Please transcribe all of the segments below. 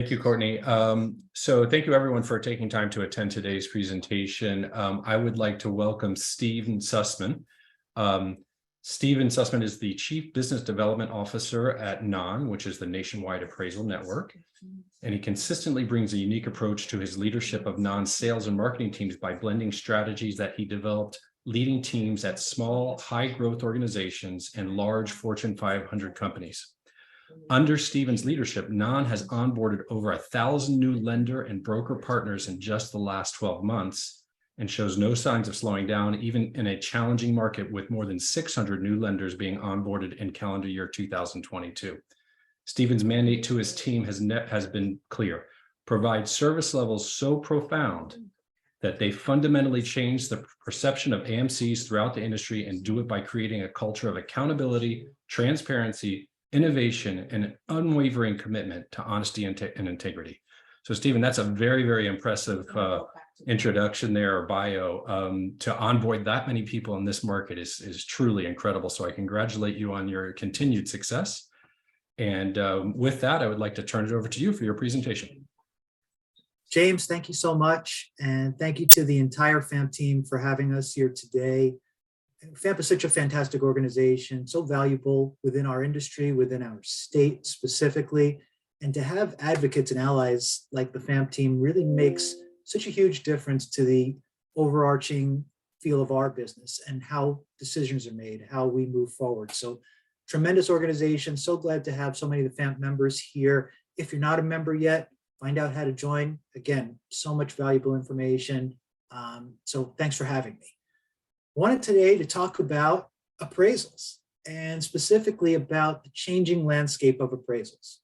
Thank you, Courtney. So thank you everyone for taking time to attend today's presentation. I would like to welcome Steven Sussman. Steven Sussman is the Chief Business Development Officer at NAN, which is the Nationwide Appraisal Network. And he consistently brings a unique approach to his leadership of NAN's sales and marketing teams by blending strategies that he developed leading teams at small, high-growth organizations and large Fortune 500 companies. Under Steven's leadership, NAN has onboarded over 1,000 new lender and broker partners in just the last 12 months and shows no signs of slowing down, even in a challenging market with more than 600 new lenders being onboarded in calendar year 2022. Steven's mandate to his team has been clear: provide service levels so profound that they fundamentally change the perception of AMCs throughout the industry, and do it by creating a culture of accountability, transparency, innovation, and an unwavering commitment to honesty and integrity. So Steven, that's a very, very impressive introduction there, or bio. To onboard that many people in this market is truly incredible. So I congratulate you on your continued success. And with that, I would like to turn it over to you for your presentation. James, thank you so much. And thank you to the entire FAMP team for having us here today. FAMP is such a fantastic organization, so valuable within our industry, within our state specifically. And to have advocates and allies like the FAMP team really makes such a huge difference to the overarching feel of our business and how decisions are made, how we move forward. So tremendous organization. So glad to have so many of the FAMP members here. If you're not a member yet, find out how to join. Again, so much valuable information. So thanks for having me. I wanted today to talk about appraisals, and specifically about the changing landscape of appraisals.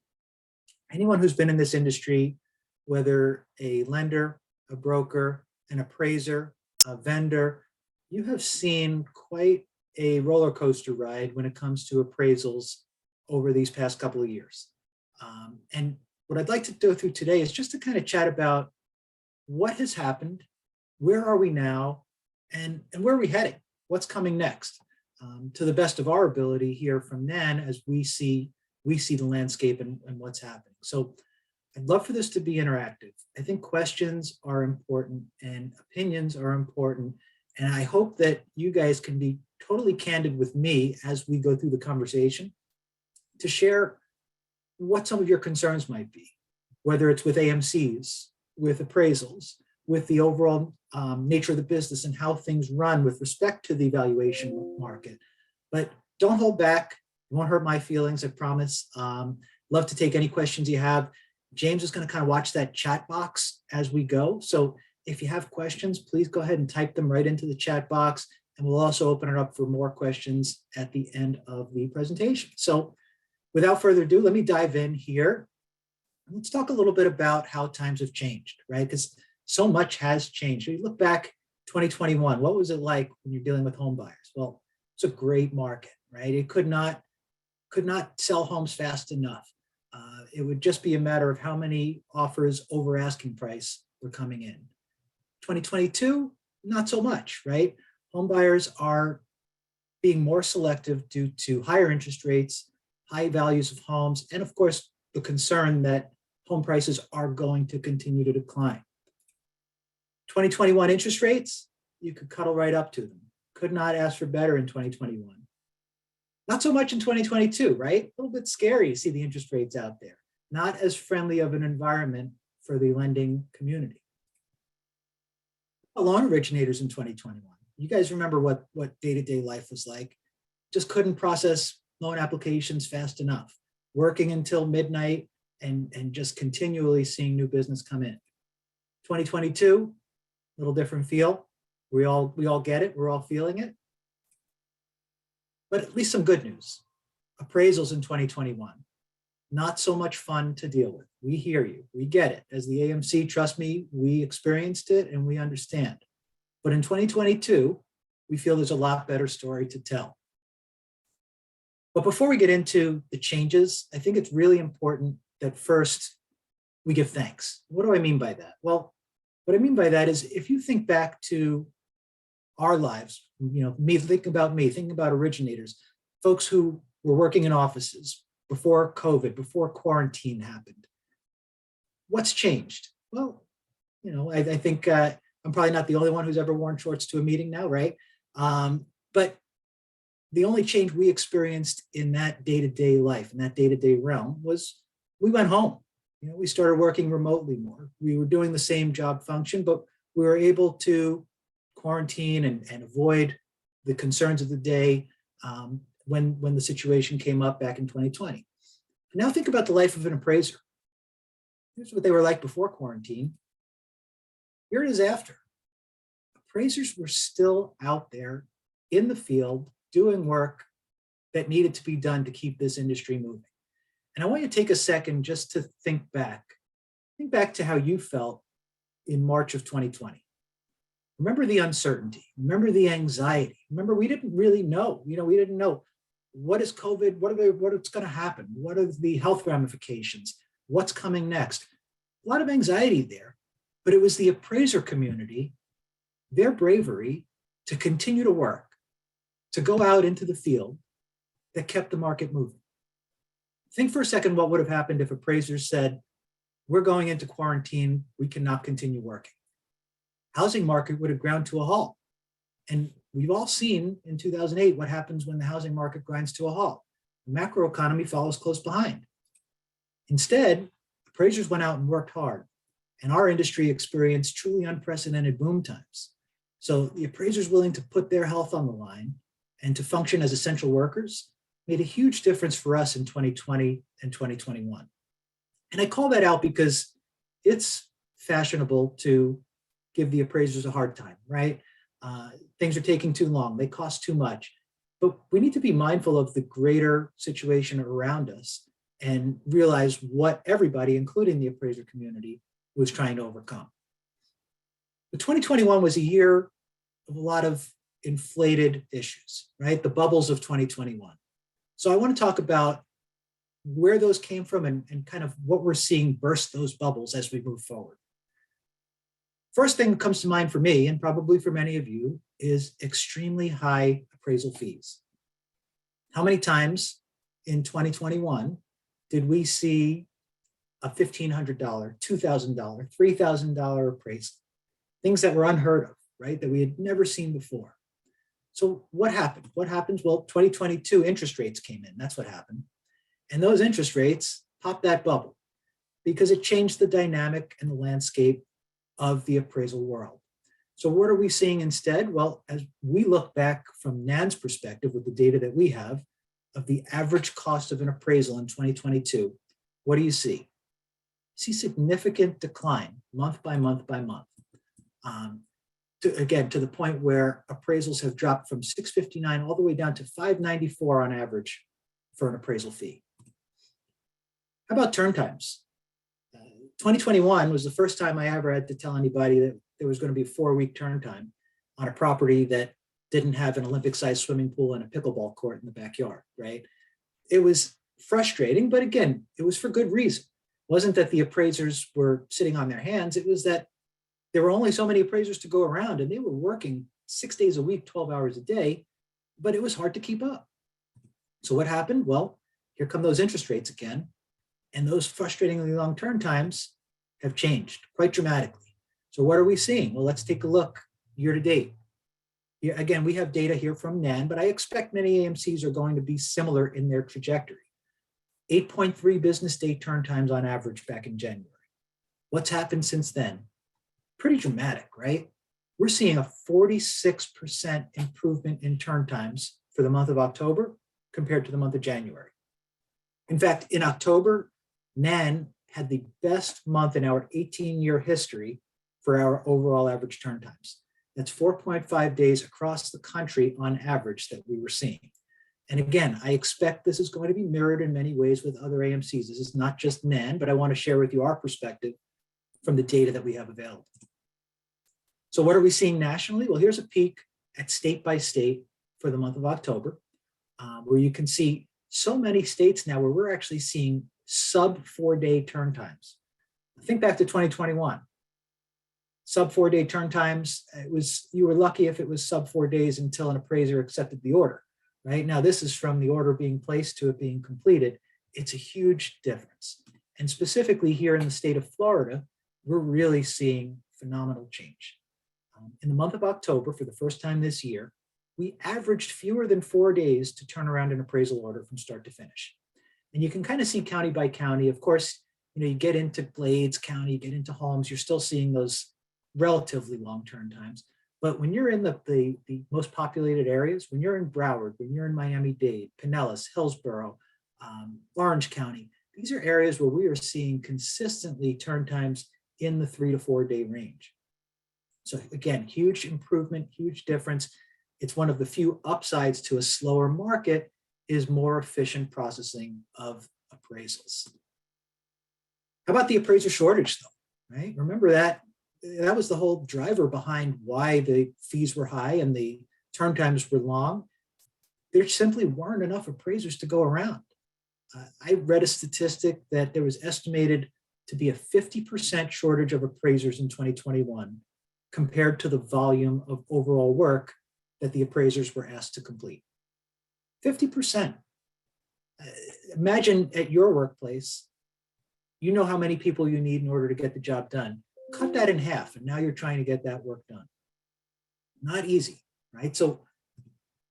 Anyone who's been in this industry, whether a lender, a broker, an appraiser, a vendor, you have seen quite a roller coaster ride when it comes to appraisals over these past couple of years. And what I'd like to go through today is just to kind of chat about what has happened, where are we now, and where are we heading, what's coming next, to the best of our ability here from NAN as we see the landscape and what's happening. So I'd love for this to be interactive. I think questions are important and opinions are important. And I hope that you guys can be totally candid with me as we go through the conversation to share what some of your concerns might be, whether it's with AMCs, with appraisals, with the overall nature of the business and how things run with respect to the valuation market. But don't hold back. It won't hurt my feelings, I promise. Love to take any questions you have. James is going to kind of watch that chat box as we go. So if you have questions, please go ahead and type them right into the chat box. And we'll also open it up for more questions at the end of the presentation. So without further ado, let me dive in here. Let's talk a little bit about how times have changed, right? Because so much has changed. You look back 2021, what was it like when you're dealing with home buyers? Well, it's a great market, right? It could not sell homes fast enough. It would just be a matter of how many offers over asking price were coming in. 2022, not so much, right? Home buyers are being more selective due to higher interest rates, high values of homes, and of course, the concern that home prices are going to continue to decline. 2021 interest rates, you could cuddle right up to them. Could not ask for better in 2021. Not so much in 2022, right? A little bit scary to see the interest rates out there. Not as friendly of an environment for the lending community. Loan originators in 2021. You guys remember what day-to-day life was like. Just couldn't process loan applications fast enough. Working until midnight and just continually seeing new business come in. 2022, a little different feel. We all get it. We're all feeling it. But at least some good news. Appraisals in 2021. Not so much fun to deal with. We hear you. We get it. As the AMC, trust me, we experienced it and we understand. But in 2022, we feel there's a lot better story to tell. But before we get into the changes, I think it's really important that first we give thanks. What do I mean by that? Well, what I mean by that is if you think back to our lives, think about originators, folks who were working in offices before COVID, before quarantine happened. What's changed? Well, I think I'm probably not the only one who's ever worn shorts to a meeting now, right? But the only change we experienced in that day-to-day life, in that day-to-day realm, was we went home. We started working remotely more. We were doing the same job function, but we were able to quarantine and avoid the concerns of the day when the situation came up back in 2020. Now think about the life of an appraiser. Here's what they were like before quarantine. Here it is after. Appraisers were still out there in the field doing work that needed to be done to keep this industry moving. And I want you to take a second just to think back. Think back to how you felt in March of 2020. Remember the uncertainty. Remember the anxiety. Remember, we didn't really know. We didn't know what is COVID, what's going to happen, what are the health ramifications, what's coming next. A lot of anxiety there, but it was the appraiser community, their bravery to continue to work, to go out into the field that kept the market moving. Think for a second what would have happened if appraisers said, we're going into quarantine, we cannot continue working. Housing market would have ground to a halt. And we've all seen in 2008 what happens when the housing market grinds to a halt. The macroeconomy follows close behind. Instead, appraisers went out and worked hard, and our industry experienced truly unprecedented boom times. So the appraisers willing to put their health on the line and to function as essential workers made a huge difference for us in 2020 and 2021. And I call that out because it's fashionable to give the appraisers a hard time, right? Things are taking too long, they cost too much. But we need to be mindful of the greater situation around us and realize what everybody, including the appraiser community, was trying to overcome. But 2021 was a year of a lot of inflated issues, right? The bubbles of 2021. So I want to talk about where those came from and kind of what we're seeing burst those bubbles as we move forward. First thing that comes to mind for me, and probably for many of you, is extremely high appraisal fees. How many times in 2021 did we see a $1,500, $2,000, $3,000 appraisal? Things that were unheard of, right? That we had never seen before. So what happened? What happens? Well, 2022 interest rates came in. That's what happened. And those interest rates popped that bubble because it changed the dynamic and the landscape of the appraisal world. So what are we seeing instead? Well, as we look back from NAN's perspective with the data that we have of the average cost of an appraisal in 2022, what do you see? You see significant decline month by month by month. To the point where appraisals have dropped from $659 all the way down to $594 on average for an appraisal fee. How about turn times? 2021 was the first time I ever had to tell anybody that there was going to be a 4-week turn time on a property that didn't have an Olympic-sized swimming pool and a pickleball court in the backyard, right? It was frustrating, but again, it was for good reason. It wasn't that the appraisers were sitting on their hands. It was that there were only so many appraisers to go around, and they were working 6 days a week, 12 hours a day, but it was hard to keep up. So what happened? Well, here come those interest rates again, and those frustratingly long turn times have changed quite dramatically. So what are we seeing? Well, let's take a look year to date. Here, again, we have data here from NAN, but I expect many AMCs are going to be similar in their trajectory. 8.3 business day turn times on average back in January. What's happened since then? Pretty dramatic, right? We're seeing a 46% improvement in turn times for the month of October compared to the month of January. In fact, in October, NAN had the best month in our 18-year history for our overall average turn times. That's 4.5 days across the country on average that we were seeing. And again, I expect this is going to be mirrored in many ways with other AMCs. This is not just NAN, but I want to share with you our perspective from the data that we have available. So what are we seeing nationally? Well, here's a peek at state by state for the month of October, where you can see so many states now where we're actually seeing sub 4-day turn times. Think back to 2021. Sub 4-day turn times, you were lucky if it was sub 4 days until an appraiser accepted the order, right? Now this is from the order being placed to it being completed. It's a huge difference. And specifically here in the state of Florida, we're really seeing phenomenal change. In the month of October, for the first time this year, we averaged fewer than 4 days to turn around an appraisal order from start to finish. And you can kind of see county by county. Of course, you get into Glades County, you get into Holmes, you're still seeing those relatively long turn times. But when you're in the most populated areas, when you're in Broward, when you're in Miami-Dade, Pinellas, Hillsborough, Orange County, these are areas where we are seeing consistently turn times in the 3 to 4 day range. So again, huge improvement, huge difference. It's one of the few upsides to a slower market is more efficient processing of appraisals. How about the appraiser shortage though, right? Remember that was the whole driver behind why the fees were high and the turn times were long. There simply weren't enough appraisers to go around. I read a statistic that there was estimated to be a 50% shortage of appraisers in 2021 compared to the volume of overall work that the appraisers were asked to complete. 50%. Imagine at your workplace, you know how many people you need in order to get the job done. Cut that in half, and now you're trying to get that work done. Not easy, right? So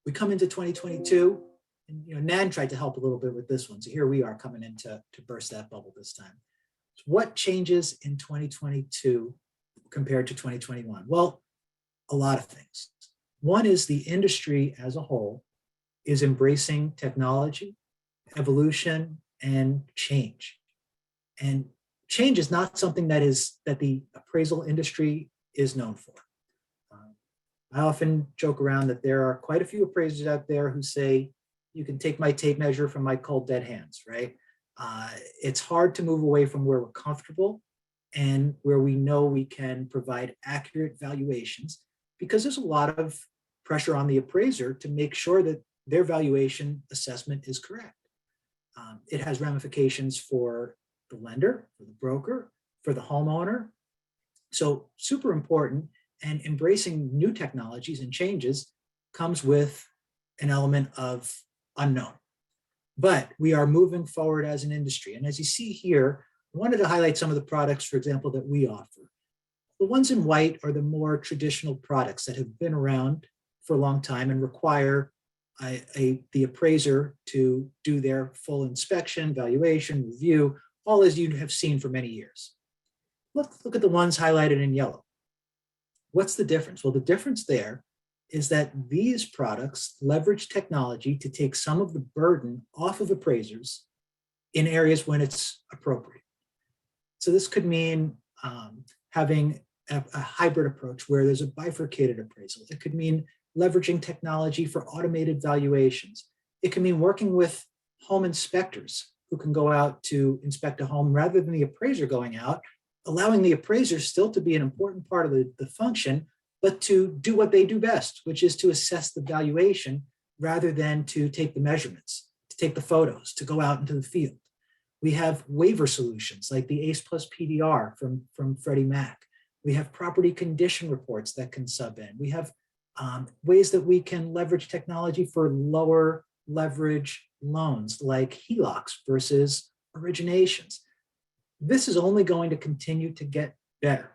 we come into 2022, and NAN tried to help a little bit with this one. So here we are coming in to burst that bubble this time. So what changes in 2022 compared to 2021? Well, a lot of things. One is the industry as a whole is embracing technology, evolution, and change. And change is not something that the appraisal industry is known for. I often joke around that there are quite a few appraisers out there who say, you can take my tape measure from my cold dead hands, right? It's hard to move away from where we're comfortable and where we know we can provide accurate valuations, because there's a lot of pressure on the appraiser to make sure that their valuation assessment is correct. It has ramifications for the lender, for the broker, for the homeowner. So super important, and embracing new technologies and changes comes with an element of unknown. But we are moving forward as an industry. And as you see here, I wanted to highlight some of the products, for example, that we offer. The ones in white are the more traditional products that have been around for a long time and require the appraiser to do their full inspection, valuation, review, all as you have seen for many years. Look at the ones highlighted in yellow. What's the difference? Well, the difference there is that these products leverage technology to take some of the burden off of appraisers in areas when it's appropriate. So this could mean having a hybrid approach where there's a bifurcated appraisal. It could mean leveraging technology for automated valuations. It can mean working with home inspectors who can go out to inspect a home rather than the appraiser going out, allowing the appraiser still to be an important part of the function, but to do what they do best, which is to assess the valuation rather than to take the measurements, to take the photos, to go out into the field. We have waiver solutions like the ACE Plus PDR from Freddie Mac. We have property condition reports that can sub in. We have ways that we can leverage technology for lower leverage loans like HELOCs versus originations. This is only going to continue to get better.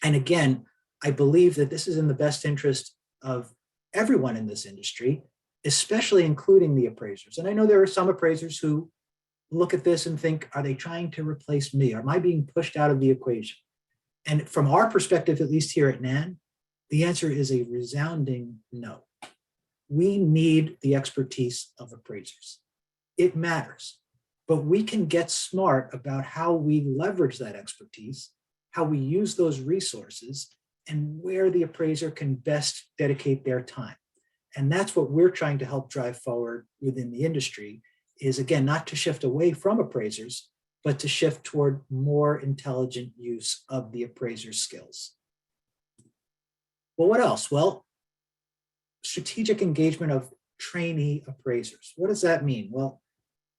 And again, I believe that this is in the best interest of everyone in this industry, especially including the appraisers. And I know there are some appraisers who look at this and think, are they trying to replace me? Am I being pushed out of the equation? And from our perspective, at least here at NAN, the answer is a resounding no. We need the expertise of appraisers. It matters, but we can get smart about how we leverage that expertise, how we use those resources, and where the appraiser can best dedicate their time. And that's what we're trying to help drive forward within the industry, is again, not to shift away from appraisers, but to shift toward more intelligent use of the appraiser's skills. Well, what else? Well, strategic engagement of trainee appraisers. What does that mean? Well,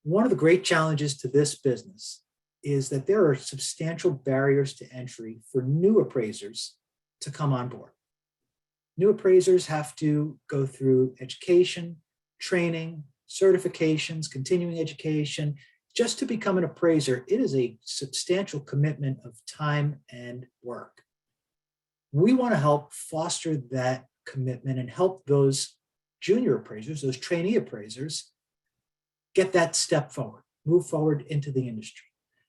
one of the great challenges to this business is that there are substantial barriers to entry for new appraisers to come on board. New appraisers have to go through education, training, certifications, continuing education, just to become an appraiser, it is a substantial commitment of time and work. We want to help foster that commitment and help those junior appraisers, those trainee appraisers, get that step forward, move forward into the industry.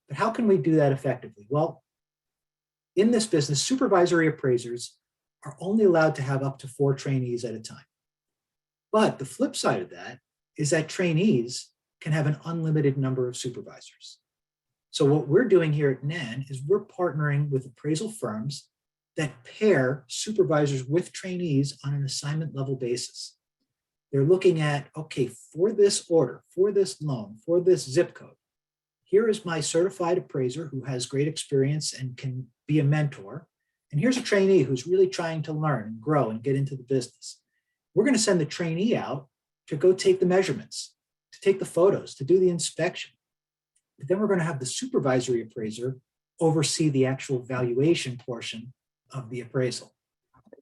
But how can we do that effectively? Well, in this business, supervisory appraisers are only allowed to have up to 4 trainees at a time. But the flip side of that is that trainees can have an unlimited number of supervisors. So what we're doing here at NAN is we're partnering with appraisal firms that pair supervisors with trainees on an assignment level basis. They're looking at, okay, for this order, for this loan, for this zip code, here is my certified appraiser who has great experience and can be a mentor. And here's a trainee who's really trying to learn and grow and get into the business. We're going to send the trainee out to go take the measurements, to take the photos, to do the inspection. But then we're going to have the supervisory appraiser oversee the actual valuation portion of the appraisal.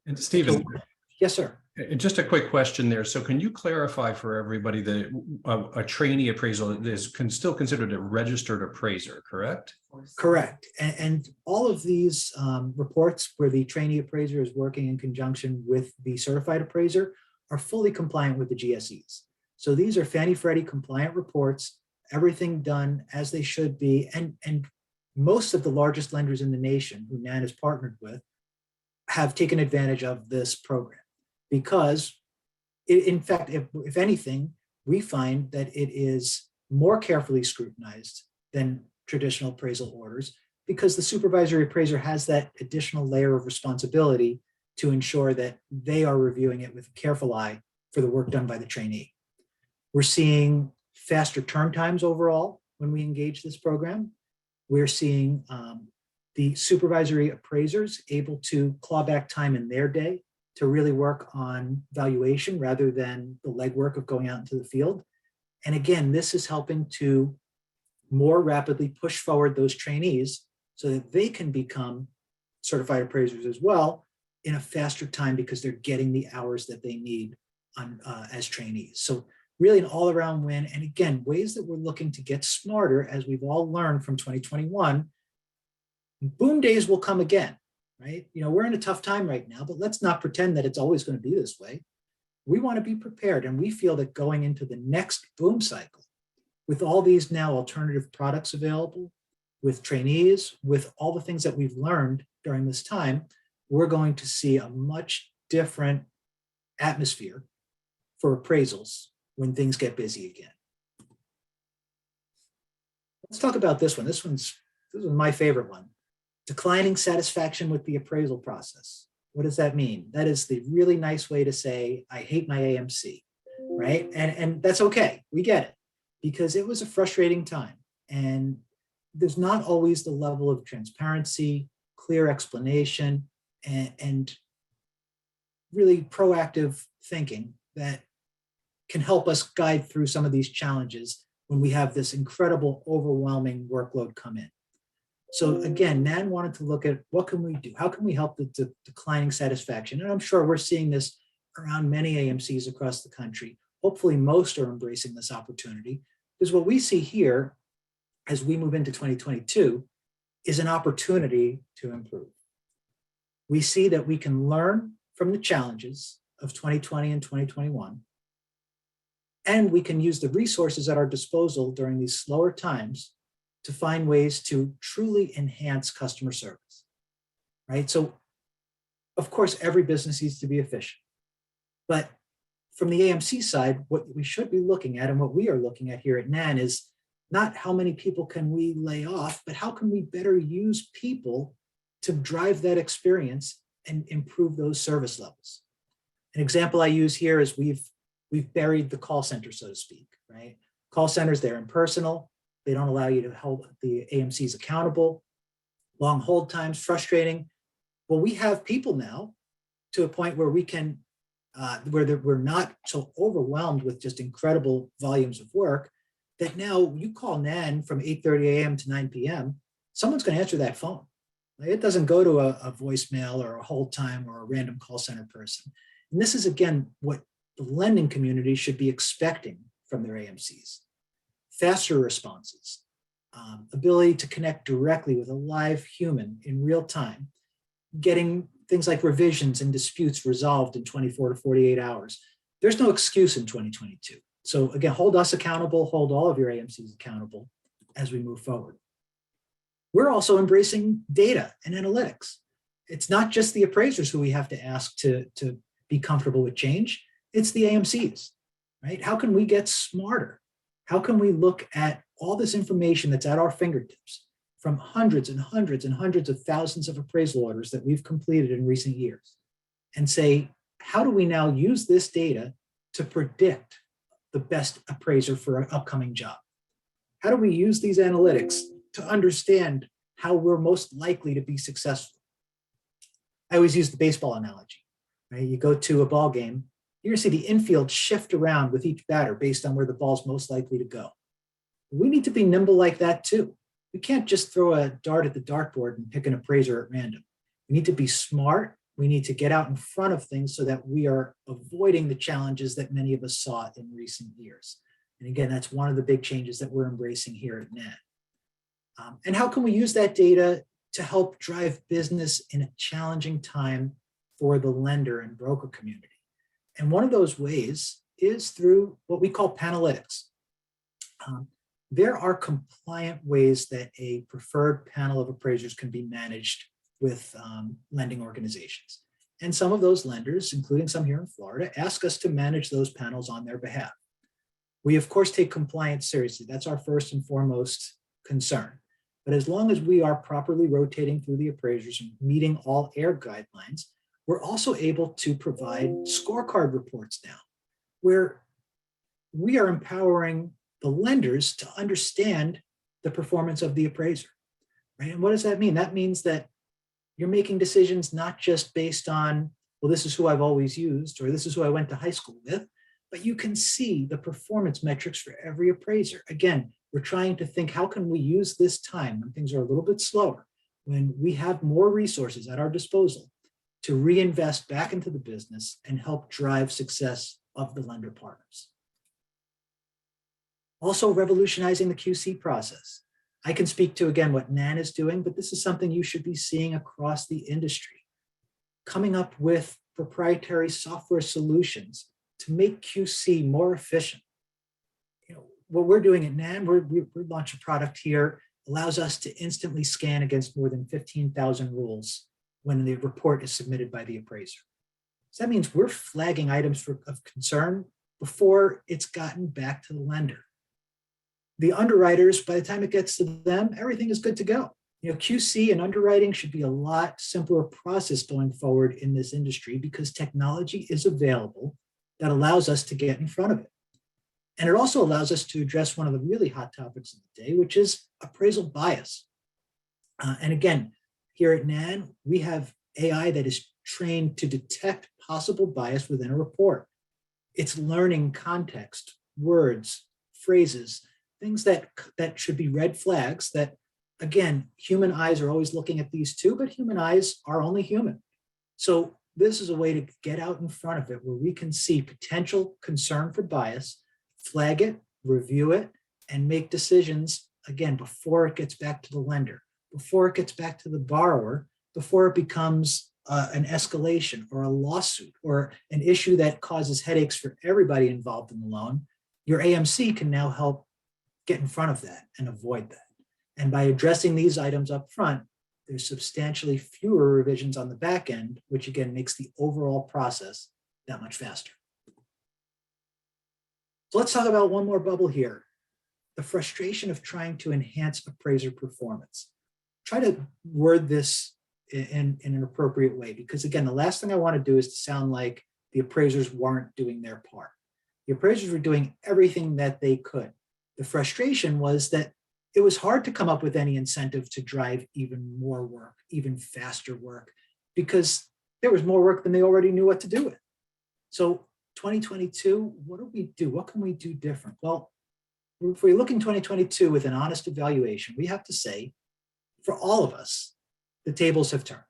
And Stephen, Yes, sir. just a quick question there. So can you clarify for everybody that a trainee appraisal can still considered a registered appraiser, correct? Correct. And all of these reports where the trainee appraiser is working in conjunction with the certified appraiser are fully compliant with the GSEs. So these are Fannie Freddie compliant reports, everything done as they should be. And most of the largest lenders in the nation who NAN is partnered with have taken advantage of this program because, in fact, if anything, we find that it is more carefully scrutinized than traditional appraisal orders because the supervisory appraiser has that additional layer of responsibility to ensure that they are reviewing it with a careful eye for the work done by the trainee. We're seeing faster turn times overall when we engage this program. We're seeing the supervisory appraisers able to claw back time in their day to really work on valuation rather than the legwork of going out into the field. And again, this is helping to more rapidly push forward those trainees so that they can become certified appraisers as well in a faster time because they're getting the hours that they need on, as trainees. So really an all-around win. And again, ways that we're looking to get smarter as we've all learned from 2021. Boom days will come again, right? You know, we're in a tough time right now, but let's not pretend that it's always going to be this way. We want to be prepared. And we feel that going into the next boom cycle, with all these now alternative products available, with trainees, with all the things that we've learned during this time, we're going to see a much different atmosphere for appraisals when things get busy again. Let's talk about this one. This was my favorite one. Declining satisfaction with the appraisal process. What does that mean? That is the really nice way to say, I hate my AMC, right? And that's okay, we get it, because it was a frustrating time. And there's not always the level of transparency, clear explanation, and really proactive thinking that can help us guide through some of these challenges when we have this incredible, overwhelming workload come in. So again, NAN wanted to look at what can we do? How can we help the declining satisfaction? And I'm sure we're seeing this around many AMCs across the country. Hopefully most are embracing this opportunity, because what we see here as we move into 2022 is an opportunity to improve. We see that we can learn from the challenges of 2020 and 2021, and we can use the resources at our disposal during these slower times to find ways to truly enhance customer service, right? So of course, every business needs to be efficient, but from the AMC side, what we should be looking at and what we are looking at here at NAN is not how many people can we lay off, but how can we better use people to drive that experience and improve those service levels. An example I use here is we've buried the call center, so to speak, right? Call centers, they're impersonal. They don't allow you to hold the AMCs accountable. Long hold times, frustrating. Well, we have people now to a point where we can, we're not so overwhelmed with just incredible volumes of work that now you call NAN from 8:30 a.m. to 9 p.m., someone's going to answer that phone. It doesn't go to a voicemail or a hold time or a random call center person. And this is, again, what the lending community should be expecting from their AMCs. faster responses, ability to connect directly with a live human in real time, getting things like revisions and disputes resolved in 24 to 48 hours. There's no excuse in 2022. So again, hold us accountable, hold all of your AMCs accountable as we move forward. We're also embracing data and analytics. It's not just the appraisers who we have to ask to be comfortable with change, it's the AMCs, right? How can we get smarter? How can we look at all this information that's at our fingertips from hundreds and hundreds and hundreds of thousands of appraisal orders that we've completed in recent years and say, how do we now use this data to predict the best appraiser for an upcoming job? How do we use these analytics to understand how we're most likely to be successful? I always use the baseball analogy, right? You go to a ball game, you're gonna see the infield shift around with each batter based on where the ball's most likely to go. We need to be nimble like that too. We can't just throw a dart at the dartboard and pick an appraiser at random. We need to be smart. We need to get out in front of things so that we are avoiding the challenges that many of us saw in recent years. And again, that's one of the big changes that we're embracing here at NAN. And how can we use that data to help drive business in a challenging time for the lender and broker community? And one of those ways is through what we call panalytics. There are compliant ways that a preferred panel of appraisers can be managed with lending organizations. And some of those lenders, including some here in Florida, ask us to manage those panels on their behalf. We, of course, take compliance seriously. That's our first and foremost concern. But as long as we are properly rotating through the appraisers and meeting all AIR guidelines, we're also able to provide scorecard reports now, where we are empowering the lenders to understand the performance of the appraiser, right? And what does that mean? That means that you're making decisions not just based on, well, this is who I've always used, or this is who I went to high school with, but you can see the performance metrics for every appraiser. Again, we're trying to think, how can we use this time when things are a little bit slower, when we have more resources at our disposal to reinvest back into the business and help drive success of the lender partners. Also revolutionizing the QC process. I can speak to, again, what NAN is doing, but this is something you should be seeing across the industry. Coming up with proprietary software solutions to make QC more efficient. You know, what we're doing at NAN, we launched a product here, allows us to instantly scan against more than 15,000 rules when the report is submitted by the appraiser. So that means we're flagging items of concern before it's gotten back to the lender. The underwriters, by the time it gets to them, everything is good to go. You know, QC and underwriting should be a lot simpler process going forward in this industry because technology is available that allows us to get in front of it. And it also allows us to address one of the really hot topics of the day, which is appraisal bias. And again, here at NAN, we have AI that is trained to detect possible bias within a report. It's learning context, words, phrases, things that should be red flags that, again, human eyes are always looking at these too, but human eyes are only human. So this is a way to get out in front of it where we can see potential concern for bias, flag it, review it, and make decisions, again, before it gets back to the lender, before it gets back to the borrower, before it becomes an escalation or a lawsuit or an issue that causes headaches for everybody involved in the loan. Your AMC can now help get in front of that and avoid that. And by addressing these items up front, there's substantially fewer revisions on the back end, which again makes the overall process that much faster. So let's talk about one more bubble here. The frustration of trying to enhance appraiser performance. Try to word this in an appropriate way, because again, the last thing I want to do is to sound like the appraisers weren't doing their part. The appraisers were doing everything that they could. The frustration was that it was hard to come up with any incentive to drive even more work, even faster work, because there was more work than they already knew what to do with. So 2022, what do we do? What can we do different? Well, if we look in 2022 with an honest evaluation, we have to say, for all of us, the tables have turned.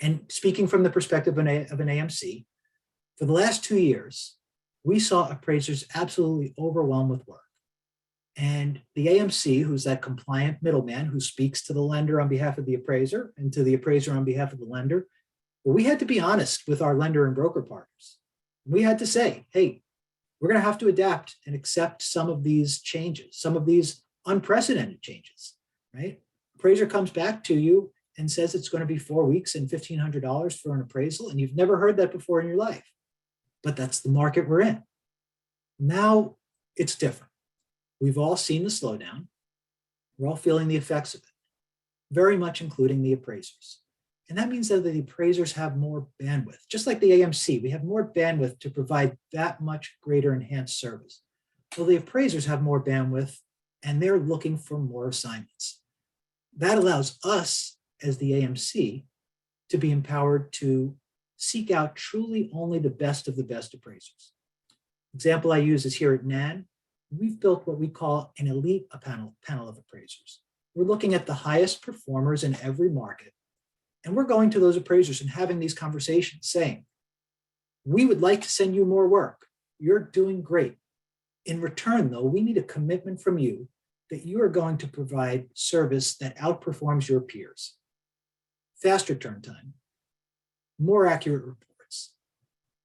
And speaking from the perspective of an AMC, for the last 2 years, we saw appraisers absolutely overwhelmed with work. And the AMC, who's that compliant middleman who speaks to the lender on behalf of the appraiser and to the appraiser on behalf of the lender, well, we had to be honest with our lender and broker partners. We had to say, hey, we're going to have to adapt and accept some of these changes, some of these unprecedented changes, right? Appraiser comes back to you and says it's going to be 4 weeks and $1,500 for an appraisal, and you've never heard that before in your life. But that's the market we're in. Now it's different. We've all seen the slowdown. We're all feeling the effects of it, very much including the appraisers. And that means that the appraisers have more bandwidth. Just like the AMC, we have more bandwidth to provide that much greater enhanced service. Well, the appraisers have more bandwidth and they're looking for more assignments. That allows us as the AMC to be empowered to seek out truly only the best of the best appraisers. Example I use is here at NAN. We've built what we call an elite panel of appraisers. We're looking at the highest performers in every market. And we're going to those appraisers and having these conversations saying, we would like to send you more work. You're doing great. In return, though, we need a commitment from you that you are going to provide service that outperforms your peers. Faster turn time, more accurate reports,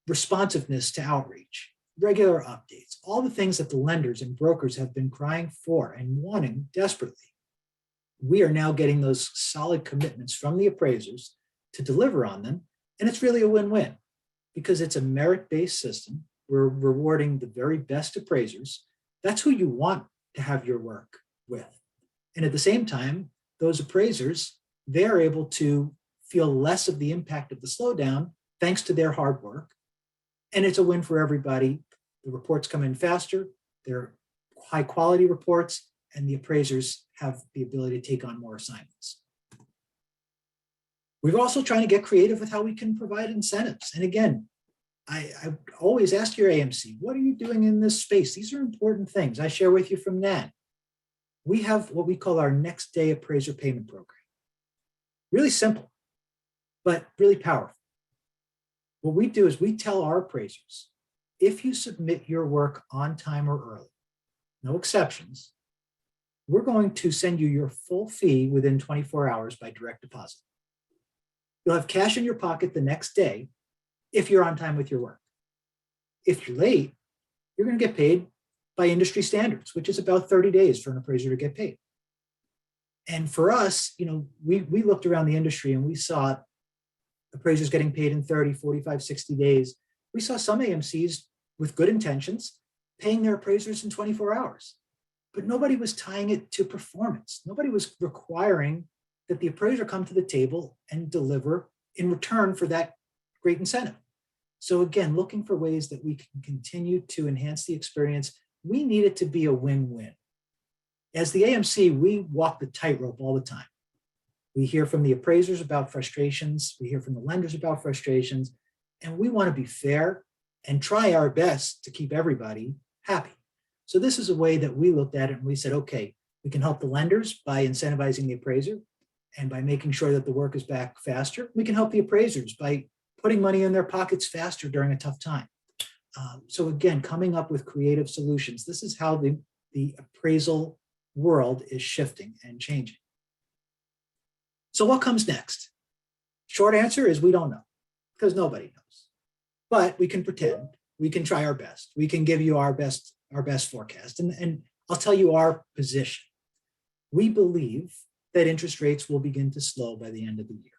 responsiveness to outreach, regular updates, all the things that the lenders and brokers have been crying for and wanting desperately. We are now getting those solid commitments from the appraisers to deliver on them. And it's really a win-win because it's a merit-based system. We're rewarding the very best appraisers. That's who you want to have your work with. And at the same time, those appraisers, they're able to feel less of the impact of the slowdown thanks to their hard work. And it's a win for everybody. The reports come in faster, they're high quality reports, and the appraisers have the ability to take on more assignments. We're also trying to get creative with how we can provide incentives. And again, I always ask your AMC, what are you doing in this space? These are important things I share with you from NAN. We have what we call our next day appraiser payment program. Really simple, but really powerful. What we do is we tell our appraisers, if you submit your work on time or early, no exceptions, we're going to send you your full fee within 24 hours by direct deposit. You'll have cash in your pocket the next day if you're on time with your work. If you're late, you're going to get paid by industry standards, which is about 30 days for an appraiser to get paid. And for us, we looked around the industry and we saw appraisers getting paid in 30, 45, 60 days. We saw some AMCs with good intentions paying their appraisers in 24 hours. But nobody was tying it to performance. Nobody was requiring that the appraiser come to the table and deliver in return for that great incentive. So again, looking for ways that we can continue to enhance the experience, we need it to be a win-win. As the AMC, we walk the tightrope all the time. We hear from the appraisers about frustrations. We hear from the lenders about frustrations, and we want to be fair and try our best to keep everybody happy. So this is a way that we looked at it and we said, okay, we can help the lenders by incentivizing the appraiser and by making sure that the work is back faster. We can help the appraisers by putting money in their pockets faster during a tough time. So again, coming up with creative solutions. This is how the appraisal world is shifting and changing. So what comes next? Short answer is we don't know because nobody knows, but we can pretend, we can try our best. We can give you our best forecast. And I'll tell you our position. We believe that interest rates will begin to slow by the end of the year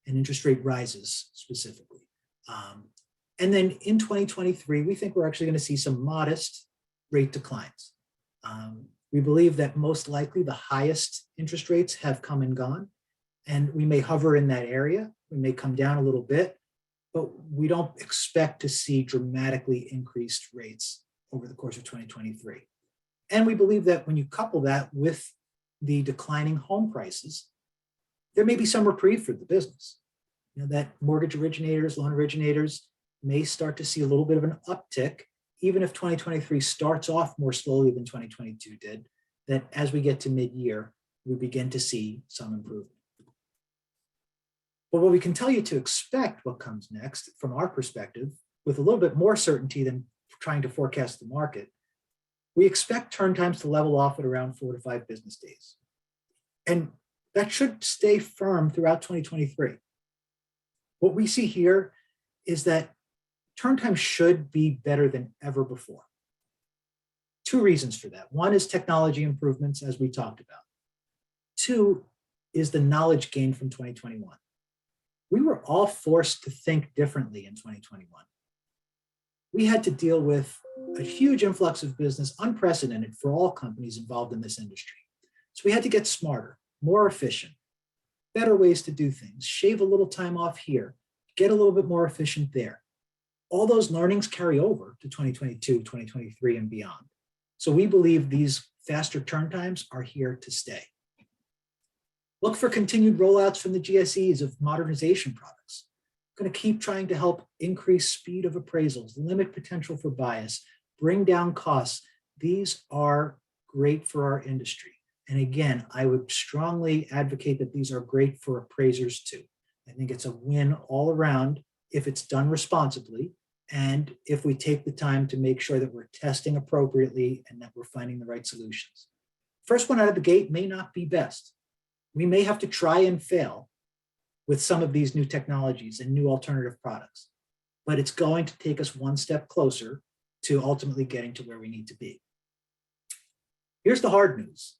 and interest rate rises specifically. And then in 2023, we think we're actually going to see some modest rate declines. We believe that most likely the highest interest rates have come and gone, and we may hover in that area. We may come down a little bit, but we don't expect to see dramatically increased rates over the course of 2023. And we believe that when you couple that with the declining home prices, there may be some reprieve for the business. That mortgage originators, loan originators may start to see a little bit of an uptick, even if 2023 starts off more slowly than 2022 did, that as we get to mid-year, we begin to see some improvement. But what we can tell you to expect what comes next from our perspective, with a little bit more certainty than trying to forecast the market, We expect turn times to level off at around 4 to 5 business days. And that should stay firm throughout 2023. What we see here is that turn time should be better than ever before. Two reasons for that. One is technology improvements, as we talked about. Two is the knowledge gained from 2021. We were all forced to think differently in 2021. We had to deal with a huge influx of business, unprecedented for all companies involved in this industry. So we had to get smarter, more efficient, better ways to do things, shave a little time off here, get a little bit more efficient there. All those learnings carry over to 2022, 2023, and beyond. So we believe these faster turn times are here to stay. Look for continued rollouts from the GSEs of modernization products. We're going to keep trying to help increase speed of appraisals, limit potential for bias, bring down costs. These are great for our industry. And again, I would strongly advocate that these are great for appraisers too. I think it's a win all around if it's done responsibly and if we take the time to make sure that we're testing appropriately and that we're finding the right solutions. First one out of the gate may not be best. We may have to try and fail with some of these new technologies and new alternative products, but it's going to take us one step closer to ultimately getting to where we need to be. Here's the hard news.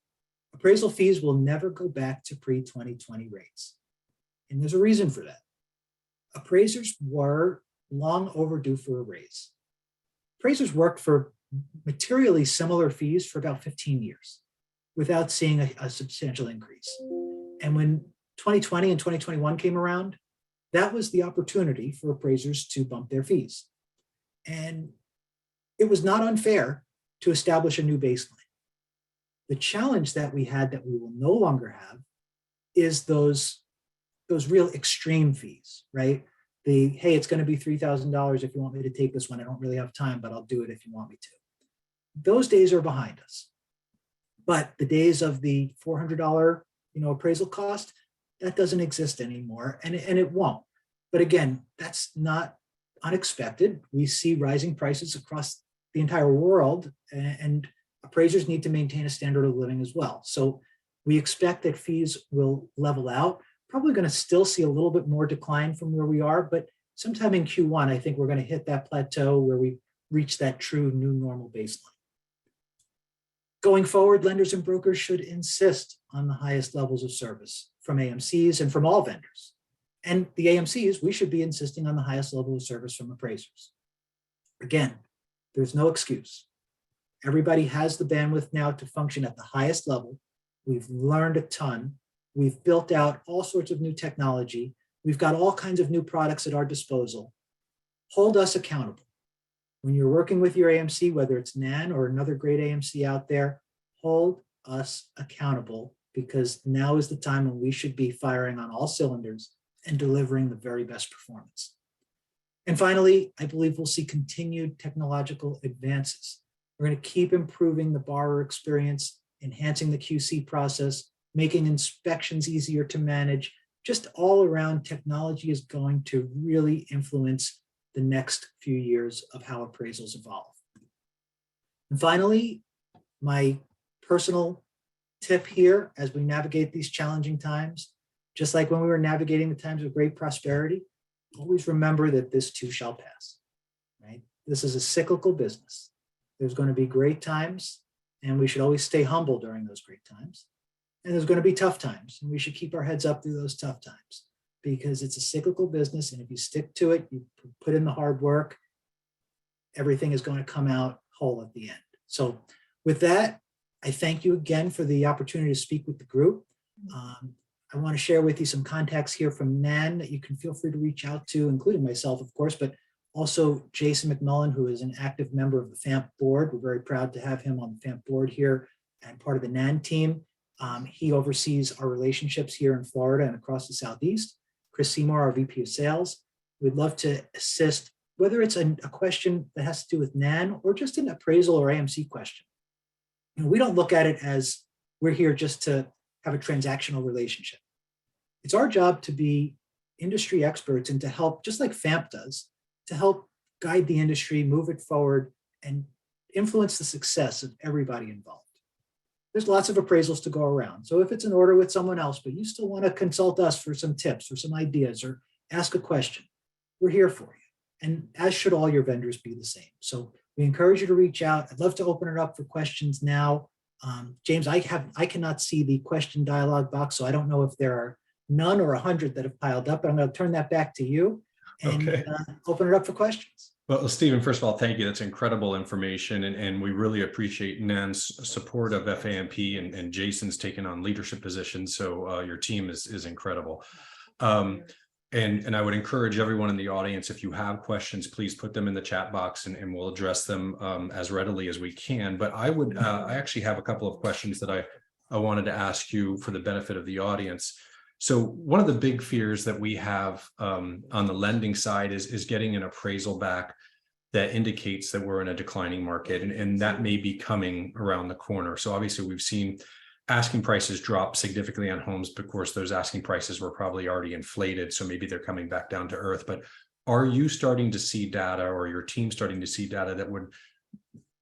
Appraisal fees will never go back to pre-2020 rates. And there's a reason for that. Appraisers were long overdue for a raise. Appraisers worked for materially similar fees for about 15 years without seeing a substantial increase. And when 2020 and 2021 came around, that was the opportunity for appraisers to bump their fees. And it was not unfair to establish a new baseline. The challenge that we had that we will no longer have is those real extreme fees, right? Hey, it's going to be $3,000 if you want me to take this one. I don't really have time, but I'll do it if you want me to. Those days are behind us. But the days of the $400, appraisal cost, that doesn't exist anymore, and it won't. But again, that's not unexpected. We see rising prices across the entire world, and appraisers need to maintain a standard of living as well. So we expect that fees will level out. Probably going to still see a little bit more decline from where we are, but sometime in Q1, I think we're going to hit that plateau where we reach that true new normal baseline. Going forward, lenders and brokers should insist on the highest levels of service from AMCs and from all vendors. And the AMCs, we should be insisting on the highest level of service from appraisers. Again, there's no excuse. Everybody has the bandwidth now to function at the highest level. We've learned a ton. We've built out all sorts of new technology. We've got all kinds of new products at our disposal. Hold us accountable. When you're working with your AMC, whether it's NAN or another great AMC out there, hold us accountable, because now is the time when we should be firing on all cylinders and delivering the very best performance. And finally, I believe we'll see continued technological advances. We're going to keep improving the borrower experience, enhancing the QC process, making inspections easier to manage. Just all around, technology is going to really influence the next few years of how appraisals evolve. And finally, my personal tip here as we navigate these challenging times, just like when we were navigating the times of great prosperity, always remember that this too shall pass, right? This is a cyclical business. There's going to be great times, and we should always stay humble during those great times. And there's going to be tough times, and we should keep our heads up through those tough times, because it's a cyclical business. And if you stick to it, you put in the hard work, everything is going to come out whole at the end. So with that, I thank you again for the opportunity to speak with the group. I want to share with you some contacts here from NAN that you can feel free to reach out to, including myself, of course, but also Jason McMullen, who is an active member of the FAMP board. We're very proud to have him on the FAMP board here and part of the NAN team. He oversees our relationships here in Florida and across the Southeast. Chris Seymour, our VP of Sales. We'd love to assist, whether it's a question that has to do with NAN or just an appraisal or AMC question. We don't look at it as we're here just to have a transactional relationship. It's our job to be industry experts and to help, just like FAMP does, to help guide the industry, move it forward, and influence the success of everybody involved. There's lots of appraisals to go around. So if it's an order with someone else, but you still want to consult us for some tips or some ideas or ask a question, we're here for you. And as should all your vendors be the same. So we encourage you to reach out. I'd love to open it up for questions now. James, I cannot see the question dialog box, so I don't know if there are none or 100 that have piled up, but I'm going to turn that back to you and open it up for questions. Well, Stephen, first of all, thank you. That's incredible information. And we really appreciate NAN's support of FAMP and Jason's taken on leadership positions. So your team is incredible. And I would encourage everyone in the audience, if you have questions, please put them in the chat box and we'll address them as readily as we can. But I actually have a couple of questions that I wanted to ask you for the benefit of the audience. So one of the big fears that we have on the lending side is getting an appraisal back that indicates that we're in a declining market, and that may be coming around the corner. So obviously we've seen asking prices drop significantly on homes, but of course those asking prices were probably already inflated, so maybe they're coming back down to earth. But are you starting to see data, or your team starting to see data that would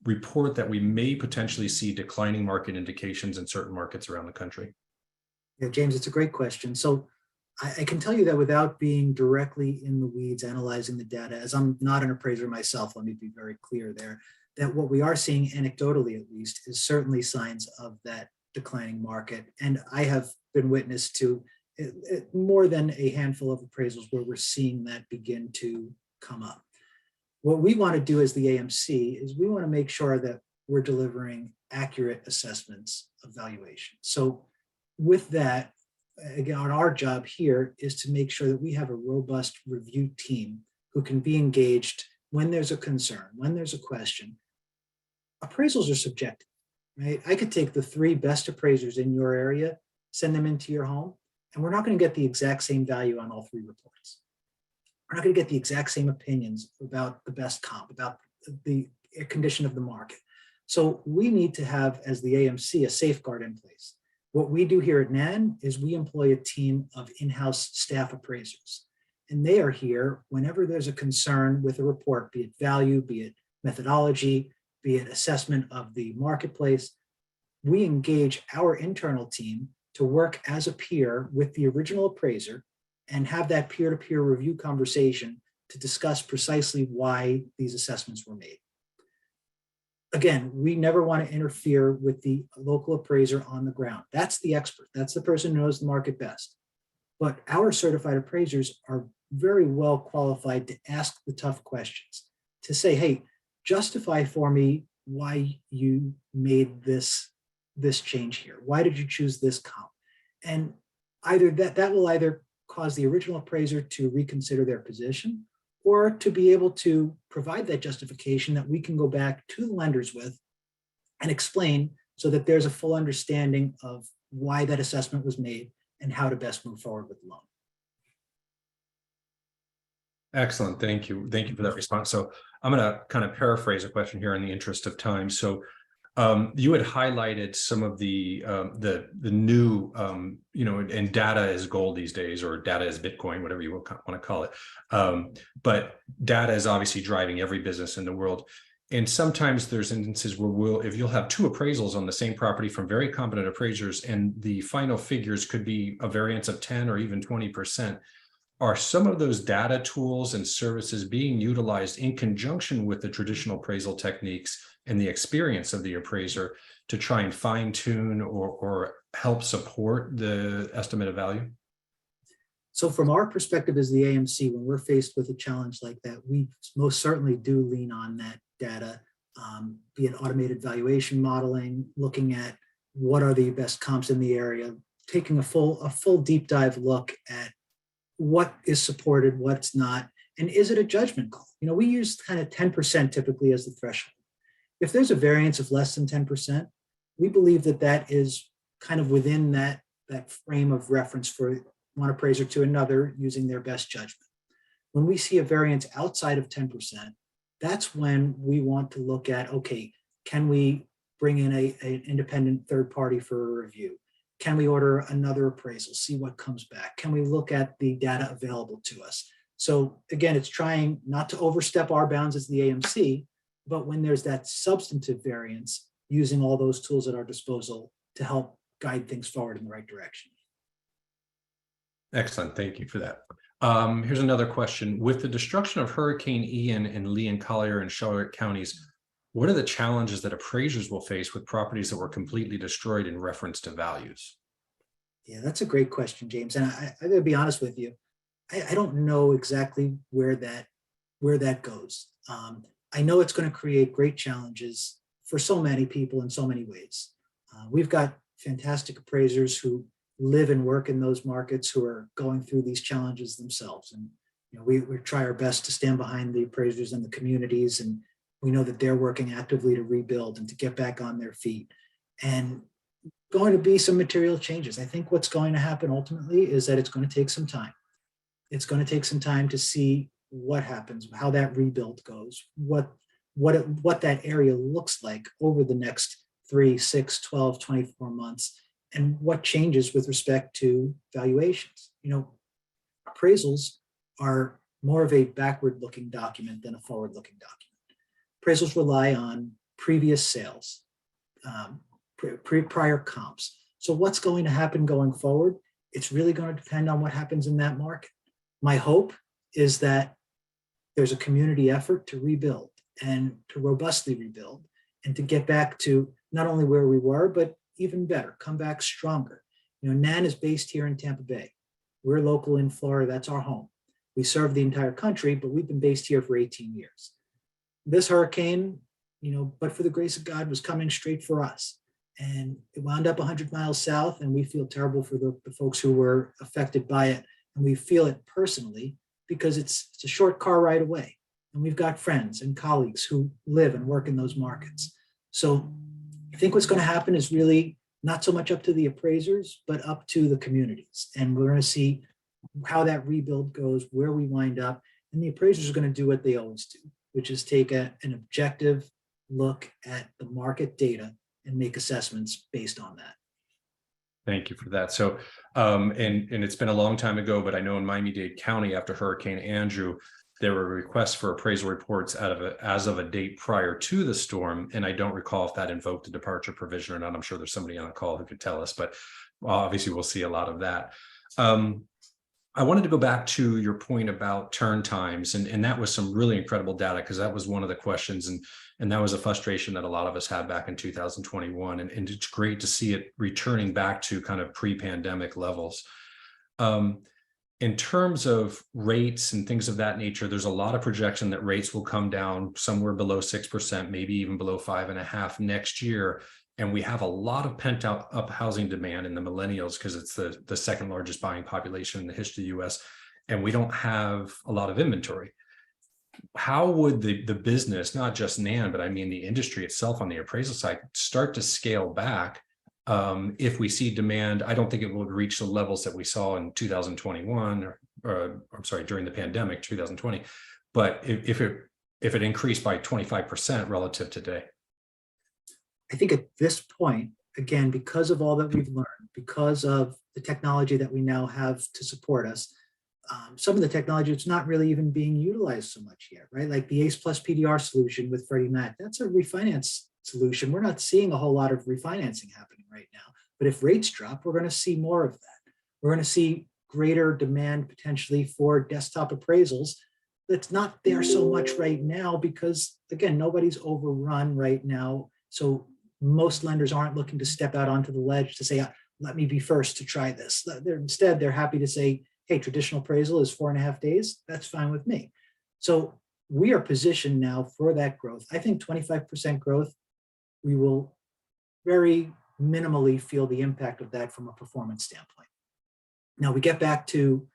report that we may potentially see declining market indications in certain markets around the country? Yeah, James, it's a great question. So I can tell you that without being directly in the weeds analyzing the data, as I'm not an appraiser myself, let me be very clear there, that what we are seeing anecdotally at least is certainly signs of that declining market. And I have been witness to more than a handful of appraisals where we're seeing that begin to come up. What we want to do as the AMC is we want to make sure that we're delivering accurate assessments of valuation. So with that, again, our job here is to make sure that we have a robust review team who can be engaged when there's a concern, when there's a question. Appraisals are subjective, right? I could take the 3 best appraisers in your area, send them into your home, and we're not going to get the exact same value on all 3 reports. We're not going to get the exact same opinions about the best comp, about the condition of the market. So we need to have, as the AMC, a safeguard in place. What we do here at NAN is we employ a team of in-house staff appraisers, and they are here whenever there's a concern with a report, be it value, be it methodology, be it assessment of the marketplace. We engage our internal team to work as a peer with the original appraiser and have that peer-to-peer review conversation to discuss precisely why these assessments were made. Again, we never want to interfere with the local appraiser on the ground. That's the expert. That's the person who knows the market best. But our certified appraisers are very well qualified to ask the tough questions, to say, hey, justify for me why you made this change here. Why did you choose this comp? And either that will either cause the original appraiser to reconsider their position, or to be able to provide that justification that we can go back to the lenders with and explain, so that there's a full understanding of why that assessment was made and how to best move forward with the loan. Excellent. Thank you. Thank you for that response. So I'm going to kind of paraphrase a question here in the interest of time. So you had highlighted some of the new, and data is gold these days, or data is Bitcoin, whatever you want to call it. But data is obviously driving every business in the world. And sometimes there's instances where if you'll have 2 appraisals on the same property from very competent appraisers, and the final figures could be a variance of 10 or even 20%. Are some of those data tools and services being utilized in conjunction with the traditional appraisal techniques and the experience of the appraiser to try and fine tune or help support the estimate of value? So from our perspective as the AMC, when we're faced with a challenge like that, we most certainly do lean on that data, be it automated valuation modeling, looking at what are the best comps in the area, taking a full deep dive look at what is supported, what's not, and is it a judgment call? We use kind of 10% typically as the threshold. If there's a variance of less than 10%, we believe that that is kind of within that frame of reference for one appraiser to another using their best judgment. When we see a variance outside of 10%, that's when we want to look at, okay, can we bring in an independent third party for a review? Can we order another appraisal, see what comes back? Can we look at the data available to us? So again, it's trying not to overstep our bounds as the AMC, but when there's that substantive variance, using all those tools at our disposal to help guide things forward in the right direction. Excellent. Thank you for that. Here's another question. With the destruction of Hurricane Ian in Lee and Collier and Charlotte counties, what are the challenges that appraisers will face with properties that were completely destroyed in reference to values? Yeah, that's a great question, James. And I gotta be honest with you. I don't know exactly where that goes. I know it's going to create great challenges for so many people in so many ways. We've got fantastic appraisers who live and work in those markets who are going through these challenges themselves. And we try our best to stand behind the appraisers and the communities, and we know that they're working actively to rebuild and to get back on their feet. And going to be some material changes. I think what's going to happen ultimately is that it's going to take some time. It's going to take some time to see what happens, how that rebuild goes, what that area looks like over the next 3, 6, 12, 24 months, and what changes with respect to valuations. Appraisals are more of a backward-looking document than a forward-looking document. Appraisals rely on previous sales, prior comps. So what's going to happen going forward? It's really going to depend on what happens in that market. My hope is that there's a community effort to rebuild and to robustly rebuild and to get back to not only where we were, but even better, come back stronger. NAN is based here in Tampa Bay. We're local in Florida, that's our home. We serve the entire country, but we've been based here for 18 years. This hurricane, but for the grace of God, was coming straight for us. And it wound up 100 miles south, and we feel terrible for the folks who were affected by it. And we feel it personally because it's a short car ride away. And we've got friends and colleagues who live and work in those markets. So I think what's going to happen is really not so much up to the appraisers, but up to the communities. And we're going to see how that rebuild goes, where we wind up. And the appraisers are going to do what they always do, which is take an objective look at the market data and make assessments based on that. Thank you for that. So, and it's been a long time ago, but I know in Miami-Dade County after Hurricane Andrew, there were requests for appraisal reports as of a date prior to the storm. And I don't recall if that invoked a departure provision or not. I'm sure there's somebody on the call who could tell us, but obviously we'll see a lot of that. I wanted to go back to your point about turn times, and that was some really incredible data, because that was one of the questions, and that was a frustration that a lot of us had back in 2021, and it's great to see it returning back to kind of pre-pandemic levels. In terms of rates and things of that nature, there's a lot of projection that rates will come down somewhere below 6%, maybe even below 5.5% next year. And we have a lot of pent up housing demand in the millennials, because it's the second largest buying population in the history of the US. And we don't have a lot of inventory. How would the business, not just NAN, but I mean the industry itself on the appraisal side, start to scale back if we see demand? I don't think it would reach the levels that we saw in 2021, or I'm sorry, during the pandemic, 2020. But if it increased by 25% relative to today. I think at this point, again, because of all that we've learned, because of the technology that we now have to support us, some of the technology that's not really even being utilized so much yet, right? Like the ACE Plus PDR solution with Freddie Mac, that's a refinance solution. We're not seeing a whole lot of refinancing happening right now, but if rates drop, we're going to see more of that. We're going to see greater demand potentially for desktop appraisals. That's not there so much right now because, again, nobody's overrun right now. So most lenders aren't looking to step out onto the ledge to say, let me be first to try this. Instead, they're happy to say, hey, traditional appraisal is 4.5 days. That's fine with me. So we are positioned now for that growth. I think 25% growth, we will very minimally feel the impact of that from a performance standpoint. Now we get back to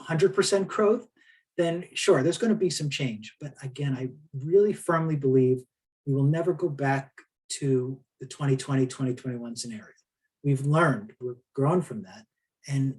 100% growth, then sure, there's going to be some change. But again, I really firmly believe we will never go back to the 2020, 2021 scenario. We've learned, we're grown from that. And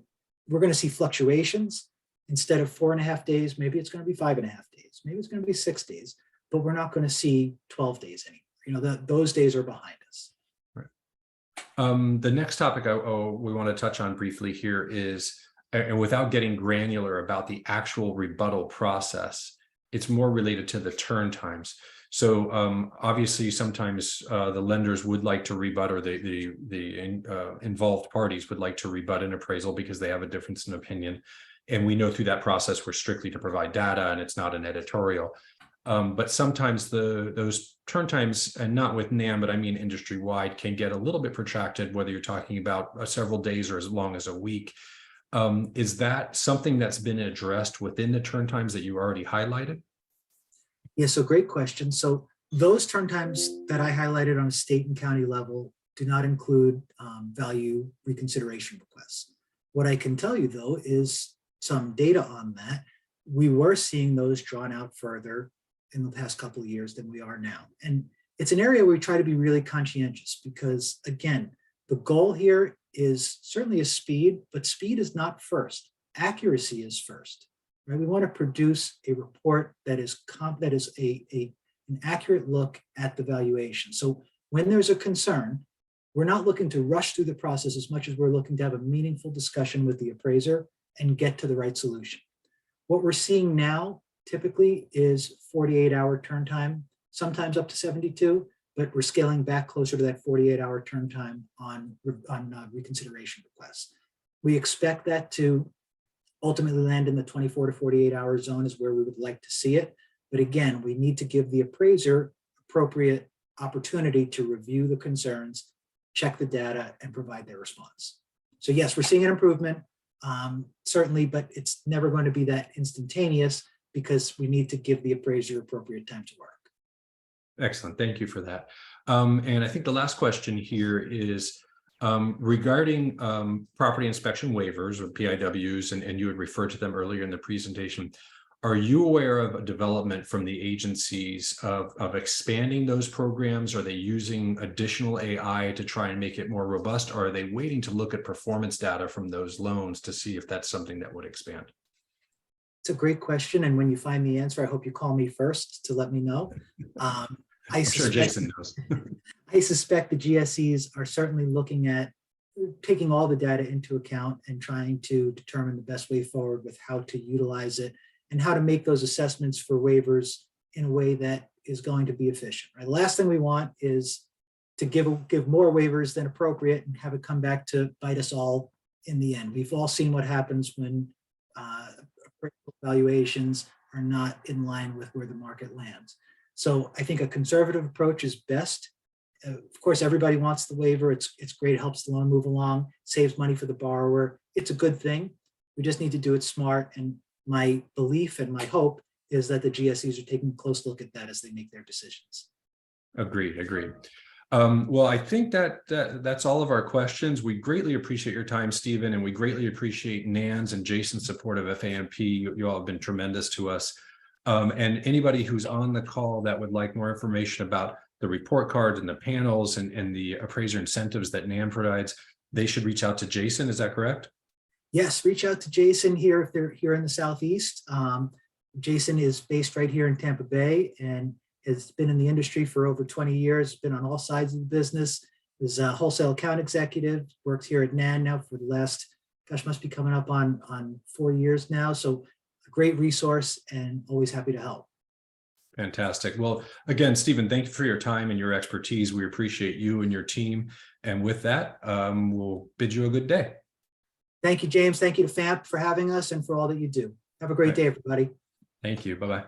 we're going to see fluctuations. Instead of 4.5 days, maybe it's going to be 5.5 days. Maybe it's going to be 6 days, but we're not going to see 12 days anymore. Those days are behind us. Right. The next topic we want to touch on briefly here is, and without getting granular about the actual rebuttal process, it's more related to the turn times. So obviously, sometimes the lenders would like to rebut, or involved parties would like to rebut an appraisal because they have a difference in opinion. And we know through that process, we're strictly to provide data and it's not an editorial. But sometimes those turn times, and not with NAN, but I mean industry-wide, can get a little bit protracted, whether you're talking about several days or as long as a week. Is that something that's been addressed within the turn times that you already highlighted? Yeah, so great question. So those turn times that I highlighted on a state and county level do not include value reconsideration requests. What I can tell you, though, is some data on that. We were seeing those drawn out further in the past couple of years than we are now. And it's an area where we try to be really conscientious because, again, the goal here is certainly a speed, but speed is not first. Accuracy is first. Right? We want to produce a report that is an accurate look at the valuation. So when there's a concern, we're not looking to rush through the process as much as we're looking to have a meaningful discussion with the appraiser and get to the right solution. What we're seeing now typically is 48-hour turn time, sometimes up to 72, but we're scaling back closer to that 48-hour turn time on reconsideration requests. We expect that to ultimately land in the 24 to 48-hour zone is where we would like to see it. But again, we need to give the appraiser appropriate opportunity to review the concerns, check the data, and provide their response. So yes, we're seeing an improvement, certainly, but it's never going to be that instantaneous because we need to give the appraiser appropriate time to work. Excellent. Thank you for that. And I think the last question here is regarding property inspection waivers, or PIWs, and you had referred to them earlier in the presentation. Are you aware of a development from the agencies of expanding those programs? Are they using additional AI to try and make it more robust? Or are they waiting to look at performance data from those loans to see if that's something that would expand? It's a great question. And when you find the answer, I hope you call me first to let me know. I'm sure Jason knows. I suspect the GSEs are certainly looking at taking all the data into account and trying to determine the best way forward with how to utilize it and how to make those assessments for waivers in a way that is going to be efficient. Right? The last thing we want is to give more waivers than appropriate and have it come back to bite us all in the end. We've all seen what happens when valuations are not in line with where the market lands. So I think a conservative approach is best. Of course, everybody wants the waiver. It's great. It helps the loan move along, saves money for the borrower. It's a good thing. We just need to do it smart. And my belief and my hope is that the GSEs are taking a close look at that as they make their decisions. Agreed. Well, I think that's all of our questions. We greatly appreciate your time, Stephen, and we greatly appreciate NAN's and Jason's support of FAMP. You all have been tremendous to us. And anybody who's on the call that would like more information about the report cards and the panels and the appraiser incentives that NAN provides, they should reach out to Jason. Is that correct? Yes, reach out to Jason here if they're here in the Southeast. Jason is based right here in Tampa Bay and has been in the industry for over 20 years, been on all sides of the business, is a wholesale account executive, works here at NAN now for the last, gosh, must be coming up on 4 years now. So a great resource and always happy to help. Fantastic. Well, again, Stephen, thank you for your time and your expertise. We appreciate you and your team. And with that, we'll bid you a good day. Thank you, James. Thank you to FAMP for having us and for all that you do. Have a great day, everybody. Thank you. Bye-bye.